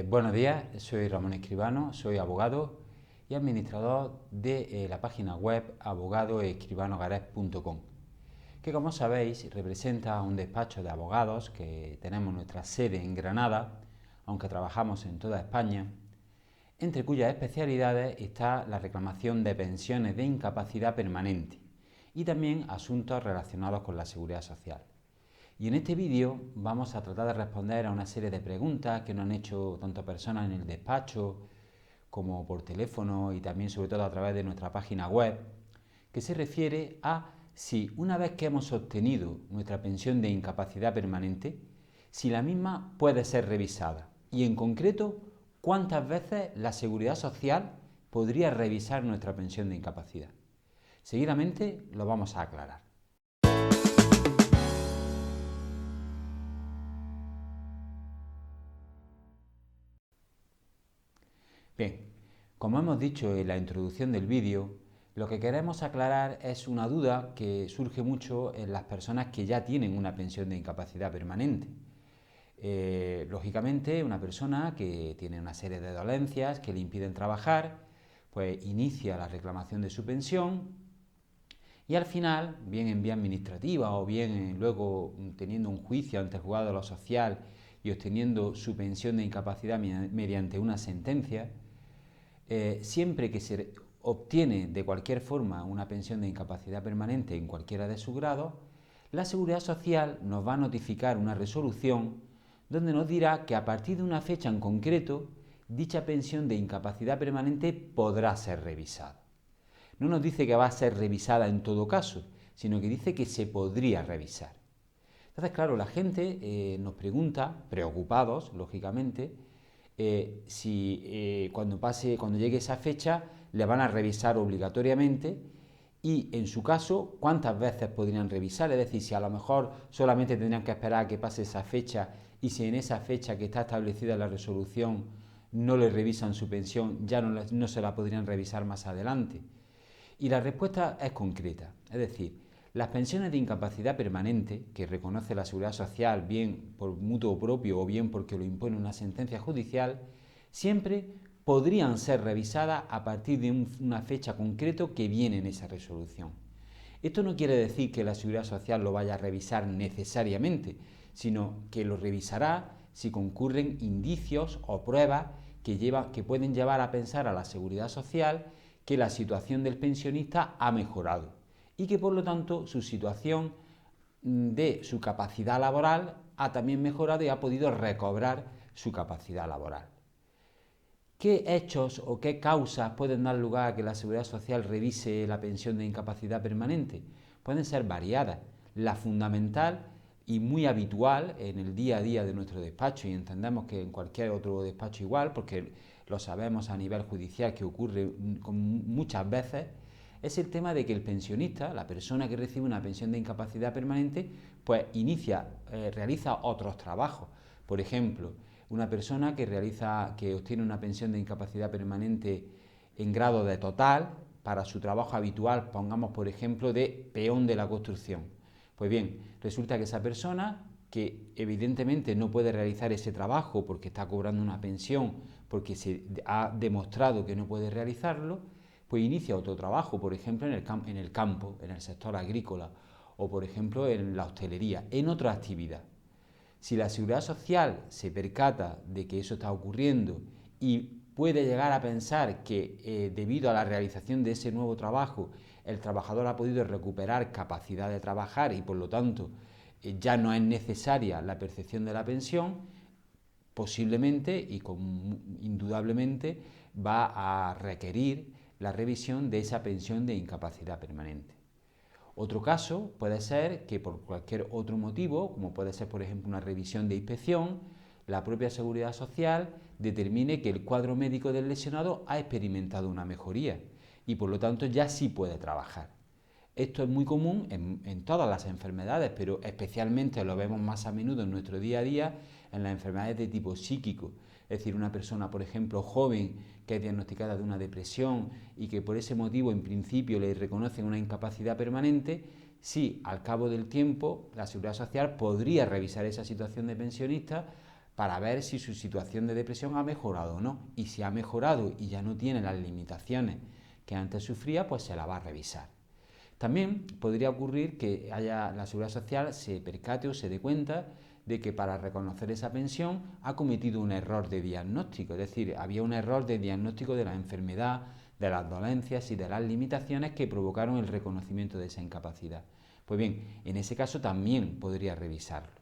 Buenos días, soy Ramón Escribano, soy abogado y administrador de la página web abogadoescribanogares.com, que como sabéis representa un despacho de abogados que tenemos nuestra sede en Granada, aunque trabajamos en toda España, entre cuyas especialidades está la reclamación de pensiones de incapacidad permanente y también asuntos relacionados con la seguridad social. Y en este vídeo vamos a tratar de responder a una serie de preguntas que nos han hecho tanto personas en el despacho como por teléfono y también sobre todo a través de nuestra página web, que se refiere a si una vez que hemos obtenido nuestra pensión de incapacidad permanente, si la misma puede ser revisada y en concreto cuántas veces la Seguridad Social podría revisar nuestra pensión de incapacidad. Seguidamente lo vamos a aclarar. Bien, como hemos dicho en la introducción del vídeo, lo que queremos aclarar es una duda que surge mucho en las personas que ya tienen una pensión de incapacidad permanente. Lógicamente, una persona que tiene una serie de dolencias que le impiden trabajar, pues inicia la reclamación de su pensión y al final, bien en vía administrativa o bien luego teniendo un juicio ante el juzgado de lo social y obteniendo su pensión de incapacidad mediante una sentencia, siempre que se obtiene de cualquier forma una pensión de incapacidad permanente en cualquiera de sus grados, la Seguridad Social nos va a notificar una resolución donde nos dirá que a partir de una fecha en concreto, dicha pensión de incapacidad permanente podrá ser revisada. No nos dice que va a ser revisada en todo caso, sino que dice que se podría revisar. Entonces, claro, la gente nos pregunta, preocupados, lógicamente, si cuando llegue esa fecha le van a revisar obligatoriamente y, en su caso, cuántas veces podrían revisar, es decir, si a lo mejor solamente tendrían que esperar a que pase esa fecha y si en esa fecha que está establecida en la resolución no le revisan su pensión, ya no se la podrían revisar más adelante. Y la respuesta es concreta, es decir, las pensiones de incapacidad permanente que reconoce la Seguridad Social bien por mutuo propio o bien porque lo impone una sentencia judicial, siempre podrían ser revisadas a partir de una fecha concreta que viene en esa resolución. Esto no quiere decir que la Seguridad Social lo vaya a revisar necesariamente, sino que lo revisará si concurren indicios o pruebas que pueden llevar a pensar a la Seguridad Social que la situación del pensionista ha mejorado y que por lo tanto su situación de su capacidad laboral ha también mejorado y ha podido recobrar su capacidad laboral. ¿Qué hechos o qué causas pueden dar lugar a que la Seguridad Social revise la pensión de incapacidad permanente? Pueden ser variadas. La fundamental y muy habitual en el día a día de nuestro despacho, y entendemos que en cualquier otro despacho igual, porque lo sabemos a nivel judicial que ocurre muchas veces, es el tema de que el pensionista, la persona que recibe una pensión de incapacidad permanente, pues realiza otros trabajos. Por ejemplo, una persona que obtiene una pensión de incapacidad permanente en grado de total para su trabajo habitual, pongamos por ejemplo de peón de la construcción. Pues bien, resulta que esa persona, que evidentemente no puede realizar ese trabajo porque está cobrando una pensión, porque se ha demostrado que no puede realizarlo, pues inicia otro trabajo, por ejemplo en el campo, en el sector agrícola, o por ejemplo en la hostelería, en otra actividad. Si la Seguridad Social se percata de que eso está ocurriendo y puede llegar a pensar que debido a la realización de ese nuevo trabajo el trabajador ha podido recuperar capacidad de trabajar y por lo tanto ya no es necesaria la percepción de la pensión, posiblemente y indudablemente va a requerir la revisión de esa pensión de incapacidad permanente. Otro caso puede ser que por cualquier otro motivo, como puede ser por ejemplo una revisión de inspección, la propia Seguridad Social determine que el cuadro médico del lesionado ha experimentado una mejoría y por lo tanto ya sí puede trabajar. Esto es muy común en todas las enfermedades, pero especialmente lo vemos más a menudo en nuestro día a día en las enfermedades de tipo psíquico. Es decir, una persona, por ejemplo, joven que es diagnosticada de una depresión y que por ese motivo en principio le reconocen una incapacidad permanente, sí, al cabo del tiempo la Seguridad Social podría revisar esa situación de pensionista para ver si su situación de depresión ha mejorado o no. Y si ha mejorado y ya no tiene las limitaciones que antes sufría, pues se la va a revisar. También podría ocurrir que la Seguridad Social se percate o se dé cuenta de que para reconocer esa pensión ha cometido un error de diagnóstico, es decir, había un error de diagnóstico de la enfermedad, de las dolencias y de las limitaciones que provocaron el reconocimiento de esa incapacidad. Pues bien, en ese caso también podría revisarlo.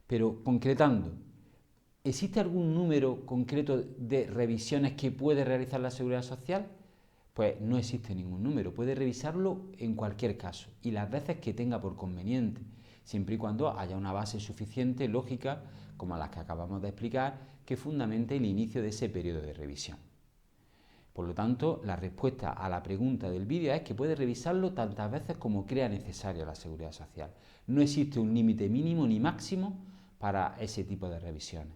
Pero concretando, ¿existe algún número concreto de revisiones que puede realizar la Seguridad Social? Pues no existe ningún número, puede revisarlo en cualquier caso y las veces que tenga por conveniente, siempre y cuando haya una base suficiente, lógica, como las que acabamos de explicar, que fundamente el inicio de ese periodo de revisión. Por lo tanto, la respuesta a la pregunta del vídeo es que puede revisarlo tantas veces como crea necesario la Seguridad Social. No existe un límite mínimo ni máximo para ese tipo de revisiones.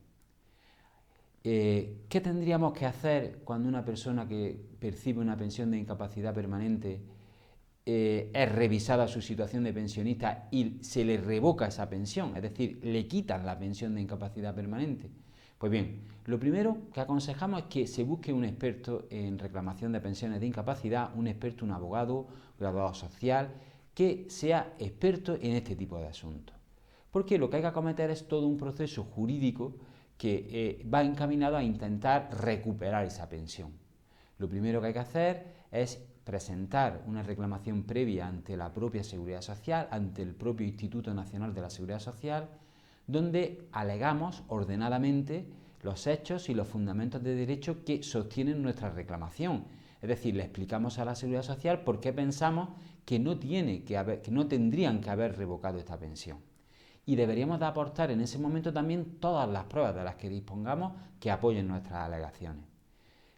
¿Qué tendríamos que hacer cuando una persona que percibe una pensión de incapacidad permanente es revisada su situación de pensionista y se le revoca esa pensión? Es decir, le quitan la pensión de incapacidad permanente. Pues bien, lo primero que aconsejamos es que se busque un experto en reclamación de pensiones de incapacidad, un experto, un abogado, graduado social, que sea experto en este tipo de asuntos. Porque lo que hay que acometer es todo un proceso jurídico que va encaminado a intentar recuperar esa pensión. Lo primero que hay que hacer es presentar una reclamación previa ante la propia Seguridad Social, ante el propio Instituto Nacional de la Seguridad Social, donde alegamos ordenadamente los hechos y los fundamentos de derecho que sostienen nuestra reclamación. Es decir, le explicamos a la Seguridad Social por qué pensamos que no tendrían que haber revocado esta pensión. Y deberíamos de aportar en ese momento también todas las pruebas de las que dispongamos que apoyen nuestras alegaciones.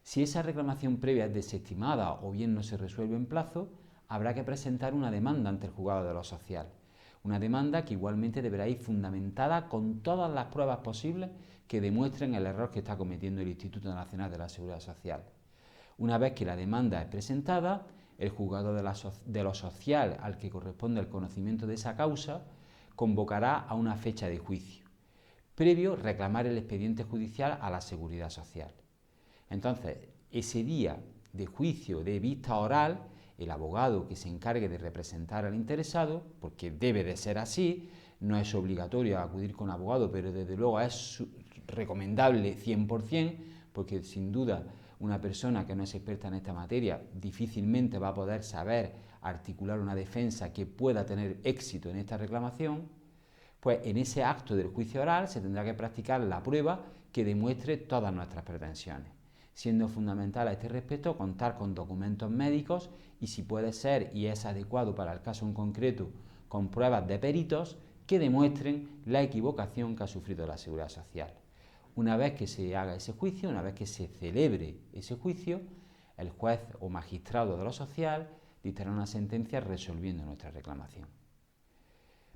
Si esa reclamación previa es desestimada o bien no se resuelve en plazo, habrá que presentar una demanda ante el juzgado de lo social. Una demanda que igualmente deberá ir fundamentada con todas las pruebas posibles que demuestren el error que está cometiendo el Instituto Nacional de la Seguridad Social. Una vez que la demanda es presentada, el juzgado de lo social al que corresponde el conocimiento de esa causa convocará a una fecha de juicio, previo reclamar el expediente judicial a la Seguridad Social. Entonces, ese día de juicio de vista oral, el abogado que se encargue de representar al interesado, porque debe de ser así, no es obligatorio acudir con abogado, pero desde luego es recomendable 100%, porque sin duda una persona que no es experta en esta materia difícilmente va a poder saber articular una defensa que pueda tener éxito en esta reclamación. Pues en ese acto del juicio oral se tendrá que practicar la prueba que demuestre todas nuestras pretensiones, siendo fundamental a este respecto contar con documentos médicos y, si puede ser y es adecuado para el caso en concreto, con pruebas de peritos que demuestren la equivocación que ha sufrido la Seguridad Social. Una vez que se haga ese juicio, una vez que se celebre ese juicio, el juez o magistrado de lo social dictará una sentencia resolviendo nuestra reclamación.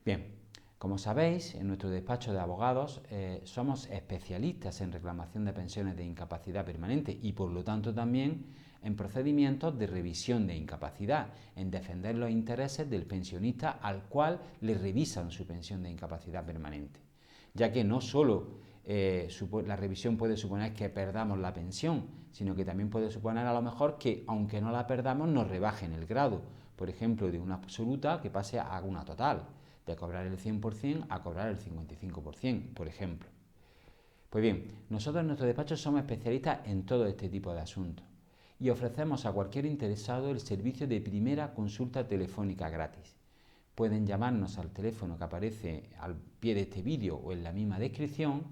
Bien, como sabéis, en nuestro despacho de abogados somos especialistas en reclamación de pensiones de incapacidad permanente y, por lo tanto, también en procedimientos de revisión de incapacidad, en defender los intereses del pensionista al cual le revisan su pensión de incapacidad permanente, ya que no solo la revisión puede suponer que perdamos la pensión, sino que también puede suponer a lo mejor que, aunque no la perdamos, nos rebajen el grado, por ejemplo, de una absoluta que pase a una total, de cobrar el 100% a cobrar el 55%, por ejemplo. Pues bien, nosotros en nuestro despacho somos especialistas en todo este tipo de asuntos y ofrecemos a cualquier interesado el servicio de primera consulta telefónica gratis. Pueden llamarnos al teléfono que aparece al pie de este vídeo o en la misma descripción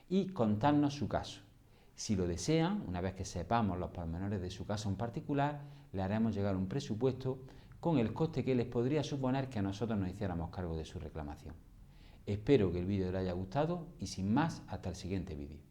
y contarnos su caso. Si lo desean, una vez que sepamos los pormenores de su caso en particular, le haremos llegar un presupuesto con el coste que les podría suponer que a nosotros nos hiciéramos cargo de su reclamación. Espero que el vídeo les haya gustado y sin más, hasta el siguiente vídeo.